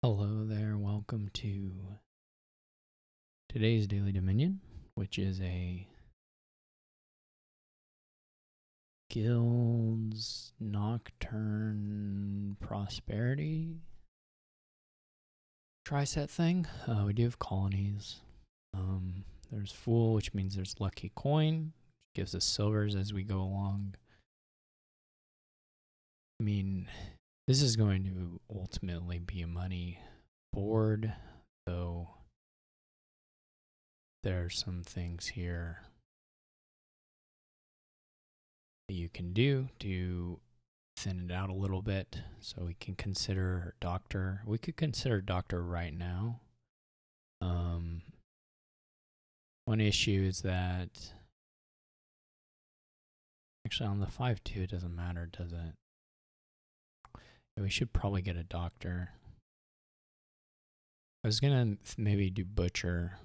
Hello there, welcome to today's Daily Dominion, which is a Guilds Nocturne Prosperity try-set thing. We do have colonies. There's Fool, which means there's Lucky Coin, which gives us silvers as we go along. I mean, this is going to ultimately be a money board, though there are some things here that you can do to thin it out a little bit. So we can consider Doctor. We could consider Doctor right now. One issue is that actually on the 5-2 it doesn't matter, does it? Yeah, we should probably get a Doctor. I was gonna maybe do Butcher,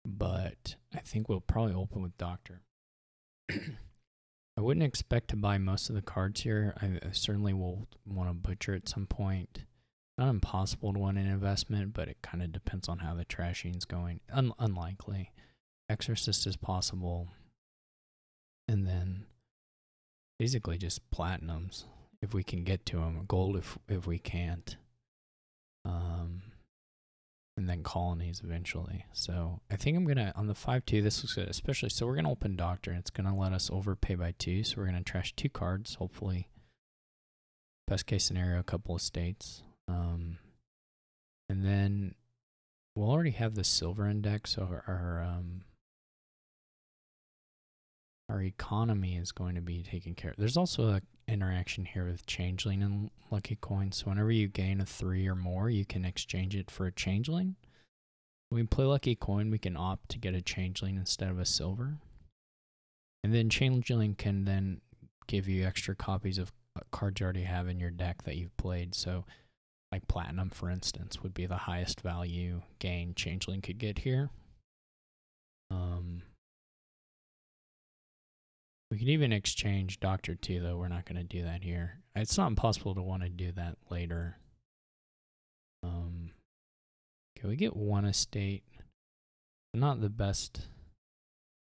but I think we'll probably open with Doctor. I wouldn't expect to buy most of the cards here. I certainly will want to Butcher at some point. Not impossible to want an investment, but it kind of depends on how the trashing's going. Unlikely. Exorcist is possible. And then basically just platinums if we can get to them. Gold if we can't. And then colonies eventually. So I think I'm going to, on the 5-2, this looks good, especially. So we're going to open Doctor, and it's going to let us overpay by 2. So we're going to trash 2 cards, hopefully. Best case scenario, a couple of states. And then we'll already have the silver index, so our economy is going to be taken care of. There's also an interaction here with Changeling and Lucky Coin. So whenever you gain a 3 or more, you can exchange it for a Changeling. When we play Lucky Coin, we can opt to get a Changeling instead of a silver. And then Changeling can then give you extra copies of cards you already have in your deck that you've played. So like Platinum, for instance, would be the highest value gain Changeling could get here. We could even exchange Doctor 2, though. We're not going to do that here. It's not impossible to want to do that later. Okay, we get 1 estate. Not the best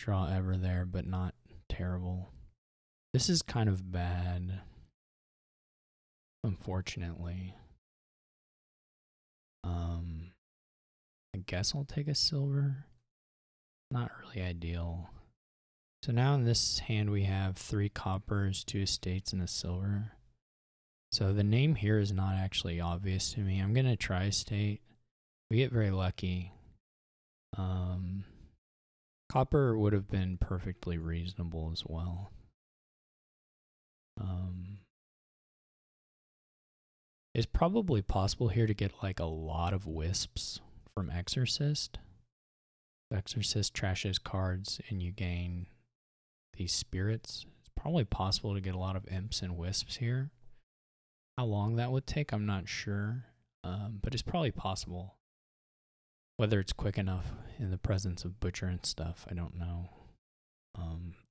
draw ever there, but not terrible. This is kind of bad, unfortunately. I guess I'll take a silver. Not really ideal. So now in this hand we have 3 coppers, 2 estates, and a silver. So the name here is not actually obvious to me. I'm going to try estate. We get very lucky. Copper would have been perfectly reasonable as well. It's probably possible here to get like a lot of wisps from Exorcist. Exorcist trashes cards and you gain these spirits. It's probably possible to get a lot of imps and wisps here. How long that would take, I'm not sure, but it's probably possible. Whether it's quick enough in the presence of Butcher and stuff, I don't know.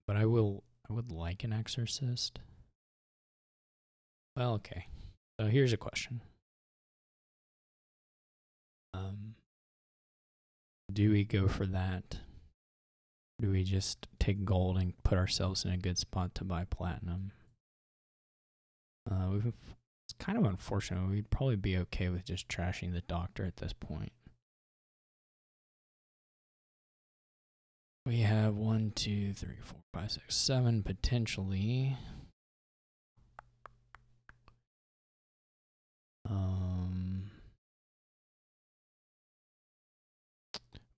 But I would like an Exorcist. Well, okay. So here's a question. Do we go for that? Do we just take gold and put ourselves in a good spot to buy platinum? It's kind of unfortunate. We'd probably be okay with just trashing the Doctor at this point. We have 1, 2, 3, 4, 5, 6, 7 potentially.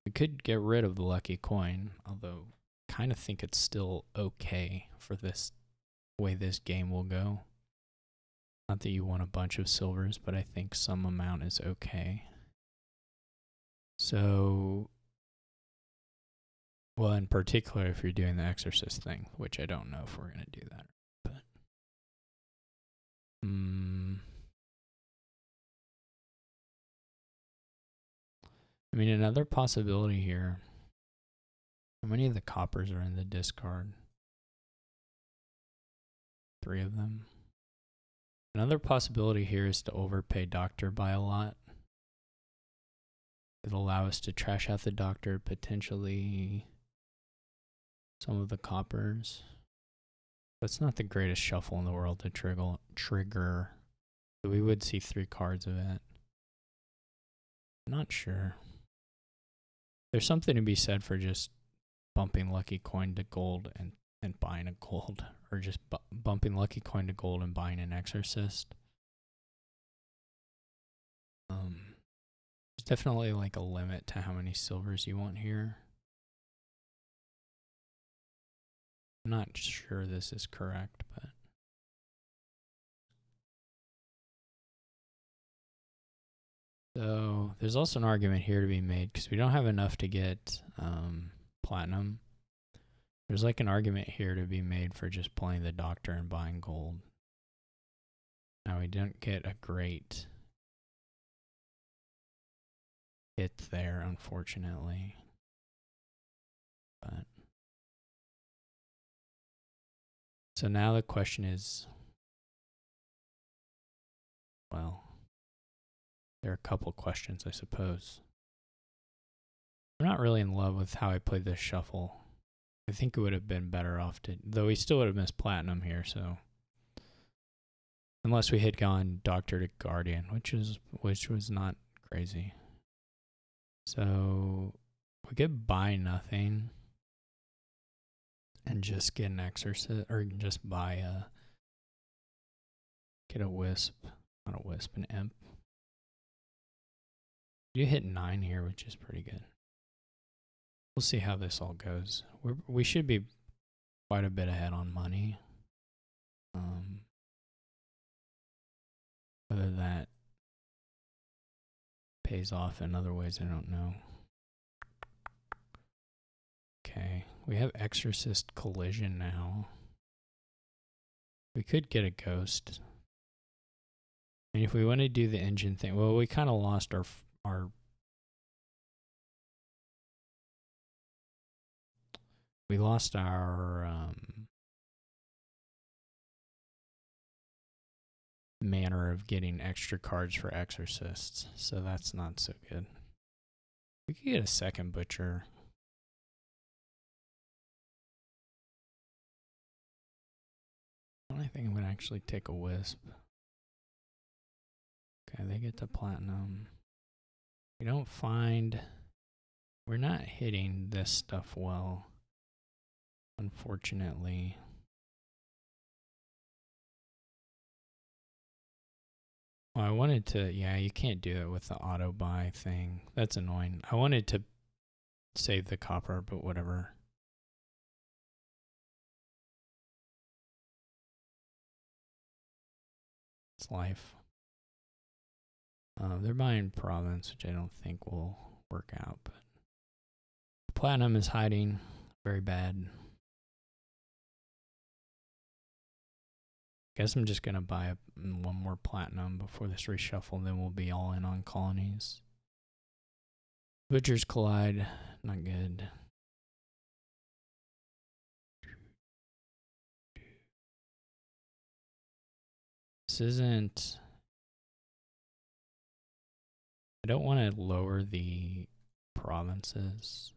We could get rid of the Lucky Coin, although I kind of think it's still okay for this way this game will go. Not that you want a bunch of silvers, but I think some amount is okay. So, well, in particular, if you're doing the Exorcist thing, which I don't know if we're going to do that. But, I mean, another possibility here. How many of the coppers are in the discard? 3 of them. Another possibility here is to overpay doctor by a lot. It'll allow us to trash out the doctor, potentially some of the coppers. That's not the greatest shuffle in the world to trigger. So we would see 3 cards of it. Not sure. There's something to be said for just bumping lucky coin to gold and buying a gold, or just bumping lucky coin to gold and buying an exorcist. There's definitely like a limit to how many silvers you want here. I'm not sure this is correct, but so there's also an argument here to be made because we don't have enough to get platinum. There's like an argument here to be made for just playing the doctor and buying gold. Now we didn't get a great hit there, unfortunately. But so now the question is, well, there are a couple questions, I suppose. I'm not really in love with how I played this shuffle. I think it would have been better off to, though we still would have missed platinum here, so unless we had gone doctor to guardian, which was not crazy. So we could buy nothing and just get an exorcist, or just buy get a wisp, not a wisp, an imp. You hit 9 here, which is pretty good. We'll see how this all goes. We should be quite a bit ahead on money. Whether that pays off in other ways, I don't know. Okay, we have Exorcist Collision now. We could get a ghost. And if we want to do the engine thing, well, we kind of lost our we lost our manner of getting extra cards for exorcists, so that's not so good. We could get a second butcher. I think I'm gonna actually take a wisp. Okay, they get to platinum. We don't find, we're not hitting this stuff well, unfortunately. Well, I wanted to, yeah, you can't do it with the auto buy thing. That's annoying. I wanted to save the copper, but whatever. It's life. They're buying province, which I don't think will work out, but platinum is hiding very bad. Guess I'm just gonna buy one more platinum before this reshuffle, then we'll be all in on colonies. Butchers Collide, not good. This isn't, I don't want to lower the provinces.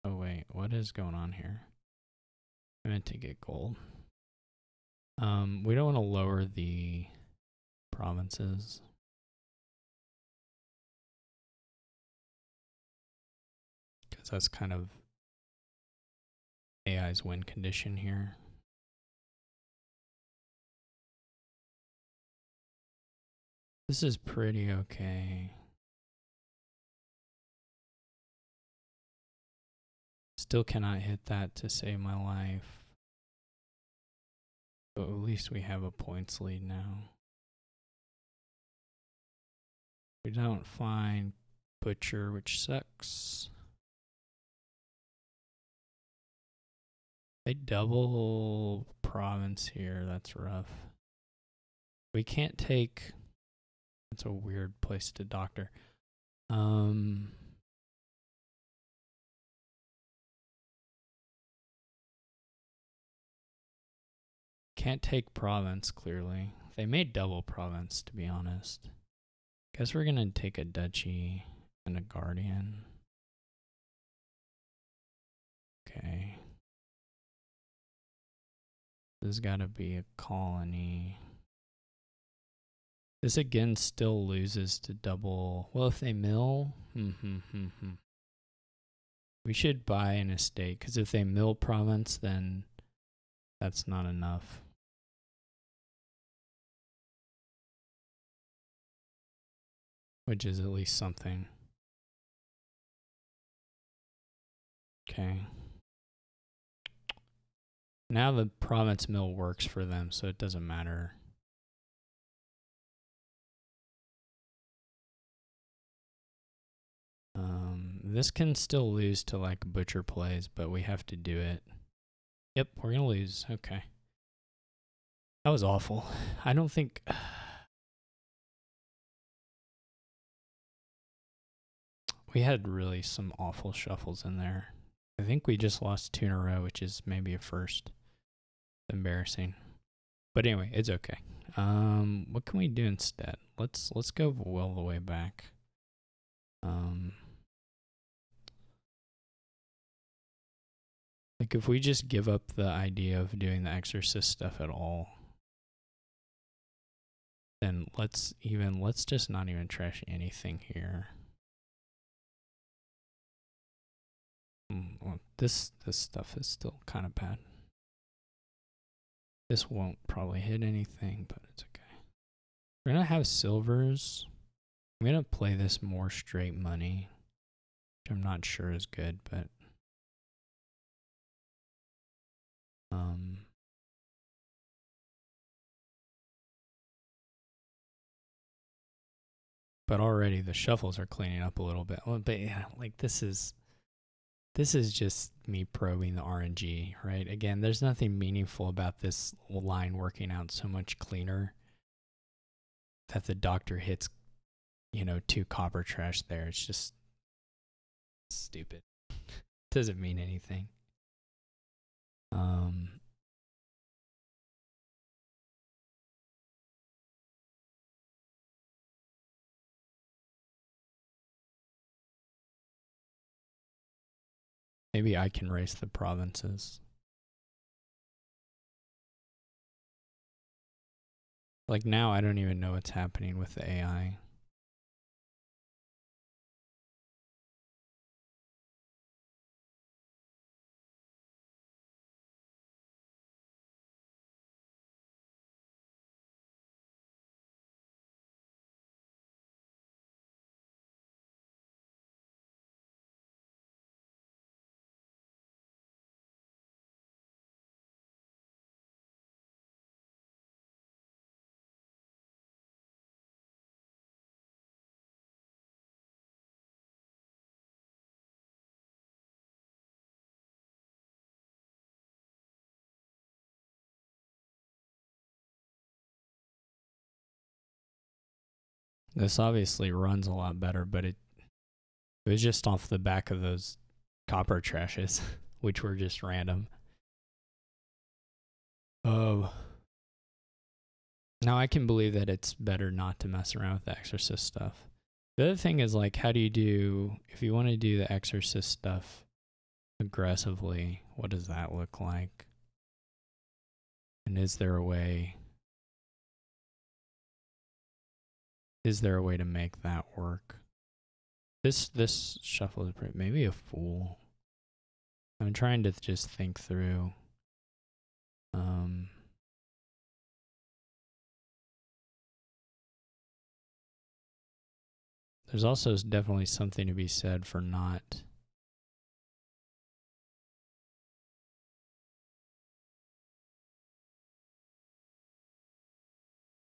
Oh wait, what is going on here? I meant to get gold. We don't want to lower the provinces. Because that's kind of AI's win condition here. This is pretty okay. Still cannot hit that to save my life. But at least we have a points lead now. We don't find Butcher, which sucks. They double province here. That's rough. We can't take, that's a weird place to doctor. Can't take province, clearly. They made double province, to be honest. Guess we're gonna take a duchy and a guardian. Okay. This has gotta be a colony. This again still loses to double. Well, if they mill, we should buy an estate, because if they mill province, then that's not enough. Which is at least something. Okay. Now the province mill works for them, so it doesn't matter. This can still lose to like butcher plays, but we have to do it. Yep, we're gonna lose. Okay. That was awful. I don't think... we had really some awful shuffles in there. I think we just lost 2 in a row, which is maybe a first. Embarrassing. But anyway, it's okay. What can we do instead? Let's go well the way back. Like if we just give up the idea of doing the exorcist stuff at all, then let's just not even trash anything here. Well, this stuff is still kind of bad. This won't probably hit anything, but it's okay. We're gonna have silvers. I'm gonna play this more straight money, which I'm not sure is good, but already the shuffles are cleaning up a little bit. Well, but yeah, like this is just me probing the RNG, right? Again, there's nothing meaningful about this line working out so much cleaner that the doctor hits, 2 copper trash there. It's just stupid. Doesn't mean anything. Maybe I can race the provinces. Like now, I don't even know what's happening with the AI. This obviously runs a lot better, but it was just off the back of those copper trashes, which were just random. Oh. Now I can believe that it's better not to mess around with the exorcist stuff. The other thing is, like, how do you do, if you want to do the exorcist stuff aggressively, what does that look like? And is there a way to make that work? This shuffle is pretty, maybe a fool. I'm trying to just think through. There's also definitely something to be said for not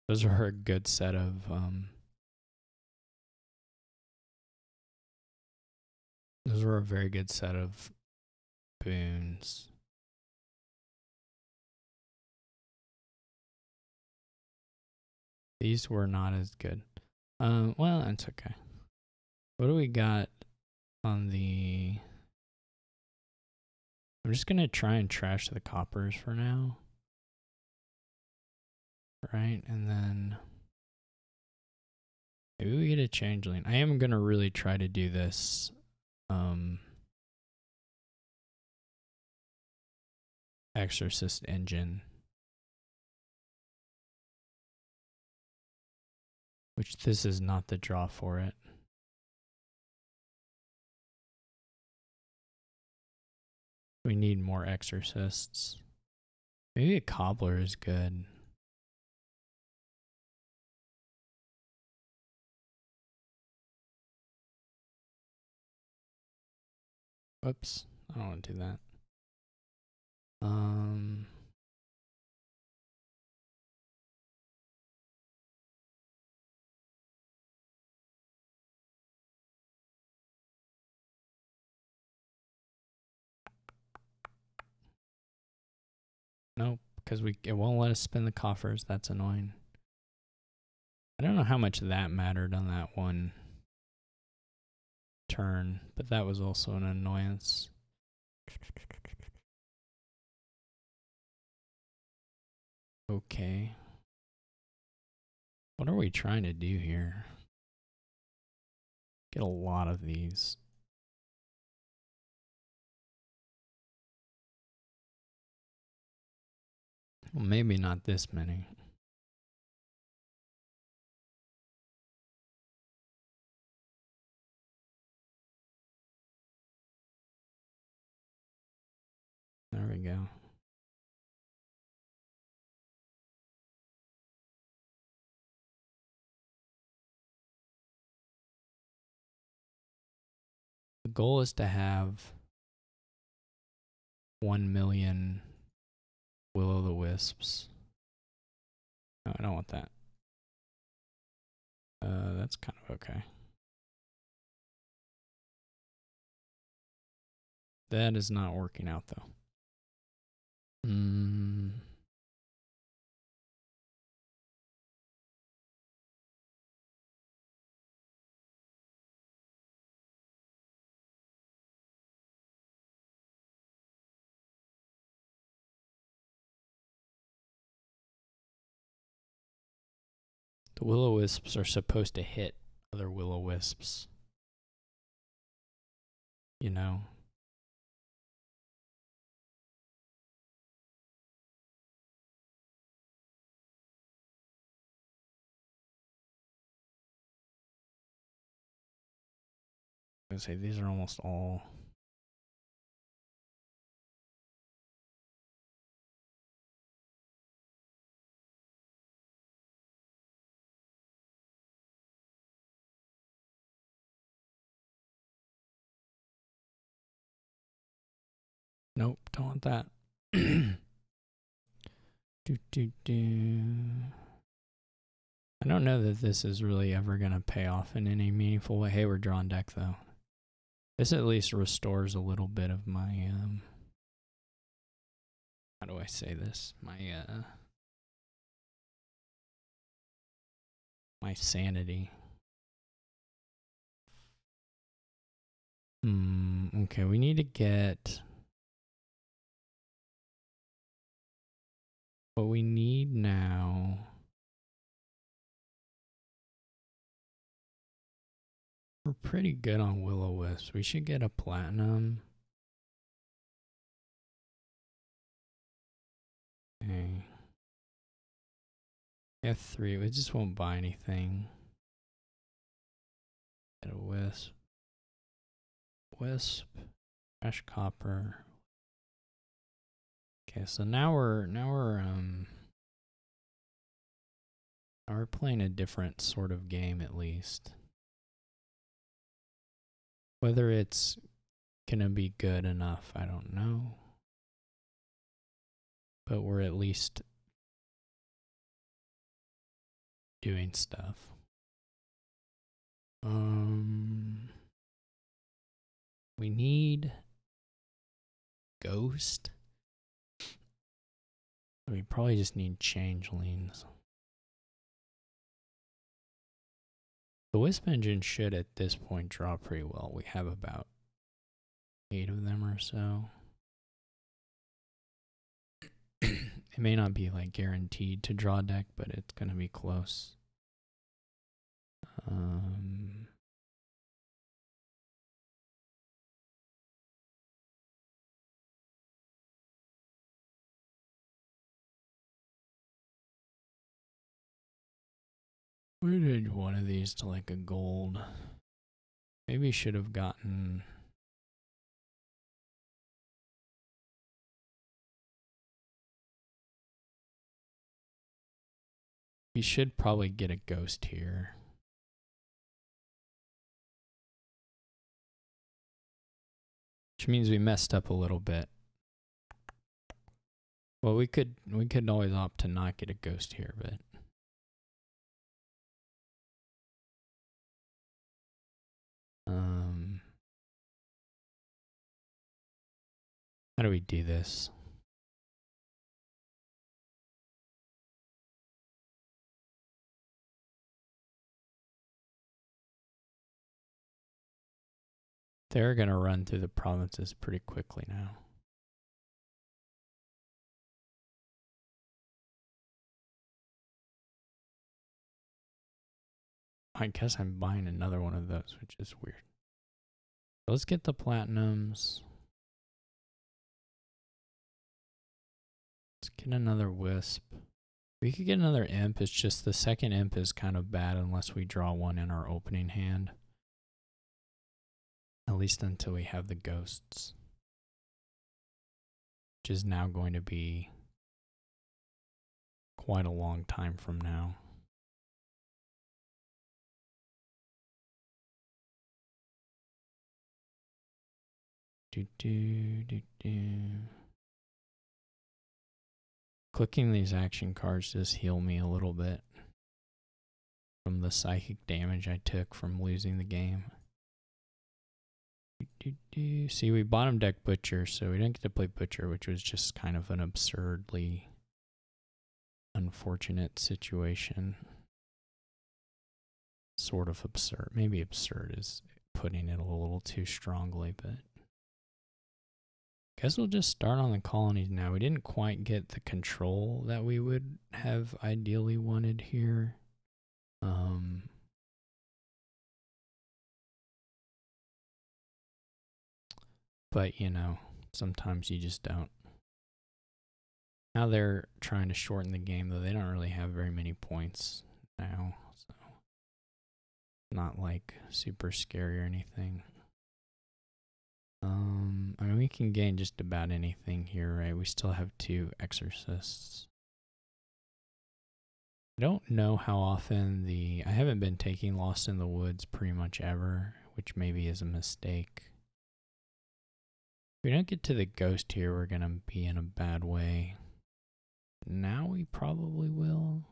those are a good set of those were a very good set of boons. These were not as good. Well, it's okay. What do we got on the... I'm just going to try and trash the coppers for now. right? And then maybe we get a changeling. I am gonna really try to do this. Exorcist engine, which this is not the draw for it. We need more exorcists. Maybe a cobbler is good. Whoops, I don't want to do that. Nope, because it won't let us spin the coffers. That's annoying. I don't know how much that mattered on that one turn, but that was also an annoyance. Okay. What are we trying to do here? Get a lot of these. Well, maybe not this many. There we go. The goal is to have 1 million Will-o'-the-wisps. No, I don't want that. That's kind of okay. That is not working out though. The will-o'-wisps are supposed to hit other will-o'-wisps. You know? I was gonna say, these are almost all... Nope, don't want that. I don't know that this is really ever going to pay off in any meaningful way. Hey, we're drawing deck though. This at least restores a little bit of my, how do I say this? My sanity. Okay, we need to get... What we need now... We're pretty good on will-o'-wisps. We should get a platinum. Okay. F3, we just won't buy anything. Get a wisp. Wisp. Fresh copper. Okay, so now we're playing a different sort of game at least. Whether it's gonna be good enough, I don't know. But we're at least doing stuff. We need ghost. We probably just need changelings. The wisp engine should at this point draw pretty well. We have about 8 of them or so. It It may not be like guaranteed to draw deck, but it's gonna be close. We did one of these to like a gold. Maybe should have gotten. We should probably get a ghost here. Which means we messed up a little bit. Well, we could always opt to not get a ghost here, but how do we do this? They're gonna run through the provinces pretty quickly now. I guess I'm buying another one of those, which is weird. Let's get the platinums. Let's get another wisp. We could get another imp. It's just the second imp is kind of bad unless we draw one in our opening hand. At least until we have the ghosts. Which is now going to be quite a long time from now. Clicking these action cards does heal me a little bit from the psychic damage I took from losing the game. See, we bottom deck Butcher, so we didn't get to play Butcher, which was just kind of an absurdly unfortunate situation. Sort of absurd. Maybe absurd is putting it a little too strongly, but guess we'll just start on the colonies now. We didn't quite get the control that we would have ideally wanted here. But, you know, sometimes you just don't. Now they're trying to shorten the game, though they don't really have very many points now. So, not like super scary or anything. I mean, we can gain just about anything here, right? We still have 2 exorcists. I don't know how often I haven't been taking Lost in the Woods pretty much ever, which maybe is a mistake. If we don't get to the ghost here, we're going to be in a bad way. Now we probably will.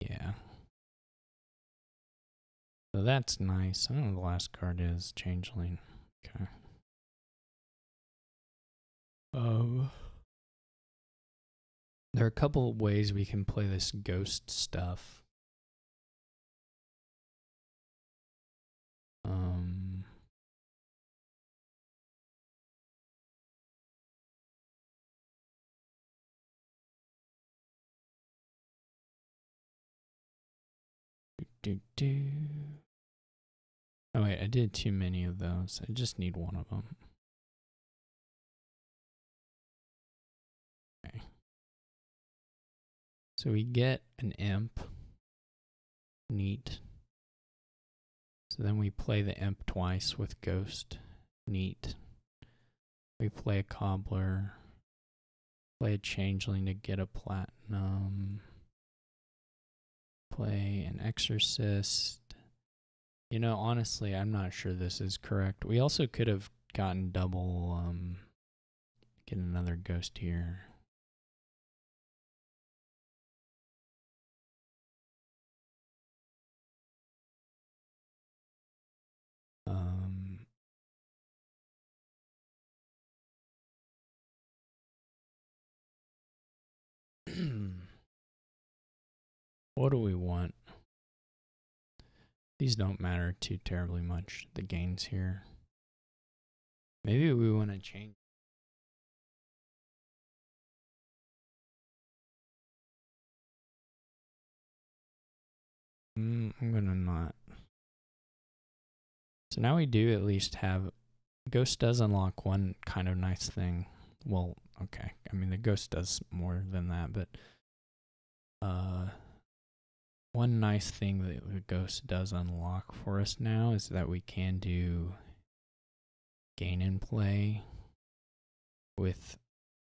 Yeah. So that's nice. I don't know what the last card is. Changeling. Okay. There are a couple of ways we can play this ghost stuff. Oh wait, I did too many of those. I just need one of them. Okay. So we get an imp. Neat. So then we play the imp twice with ghost. Neat. We play a cobbler. Play a changeling to get a platinum. Play an exorcist. You know, honestly, I'm not sure this is correct. We also could have gotten double, get another ghost here. What do we want? These don't matter too terribly much, the gains here. Maybe we want to change. gonna not. So now we do at least have, Ghost does unlock one kind of nice thing. Well, okay, I mean the Ghost does more than that, but one nice thing that the Ghost does unlock for us now is that we can do gain and play with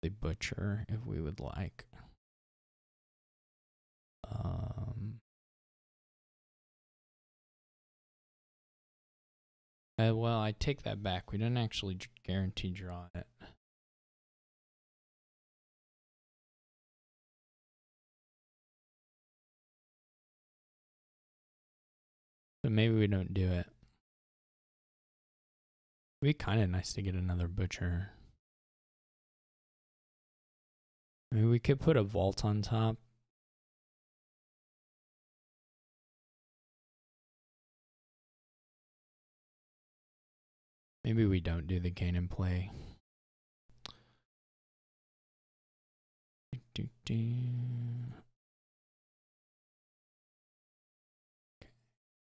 the Butcher if we would like. Well, I take that back. We didn't actually guarantee draw it. So maybe we don't do it. It'd be kind of nice to get another Butcher. Maybe we could put a Vault on top. Maybe we don't do the gain and play.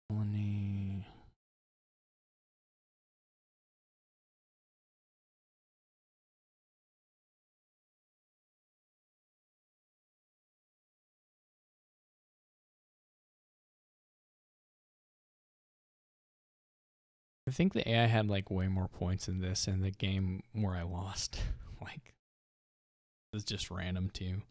Colony. I think the AI had like way more points in this, and the game where I lost, like, it was just random too.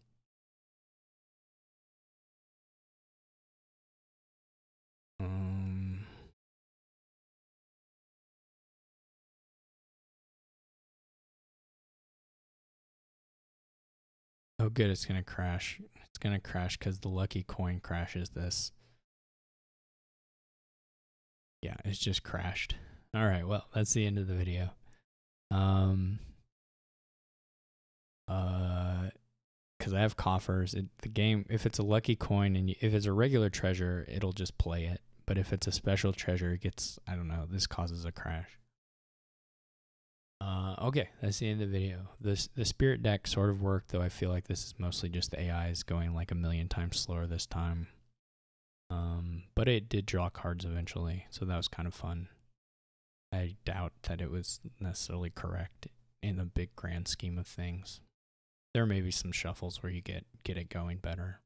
Oh good, it's gonna crash. It's gonna crash because the lucky coin crashes this. Yeah, it's just crashed. Alright, well, that's the end of the video. Because I have coffers, the game, if it's a lucky coin and if it's a regular treasure, it'll just play it. But if it's a special treasure, it gets, I don't know, this causes a crash. Okay, that's the end of the video. The spirit deck sort of worked, though I feel like this is mostly just the AIs going like a million times slower this time. But it did draw cards eventually, so that was kind of fun. I doubt that it was necessarily correct in the big grand scheme of things. There may be some shuffles where you get it going better.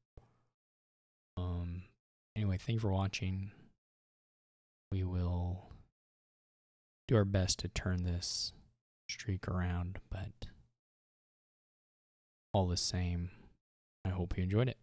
Anyway, thank you for watching. We will do our best to turn this streak around, but all the same, I hope you enjoyed it.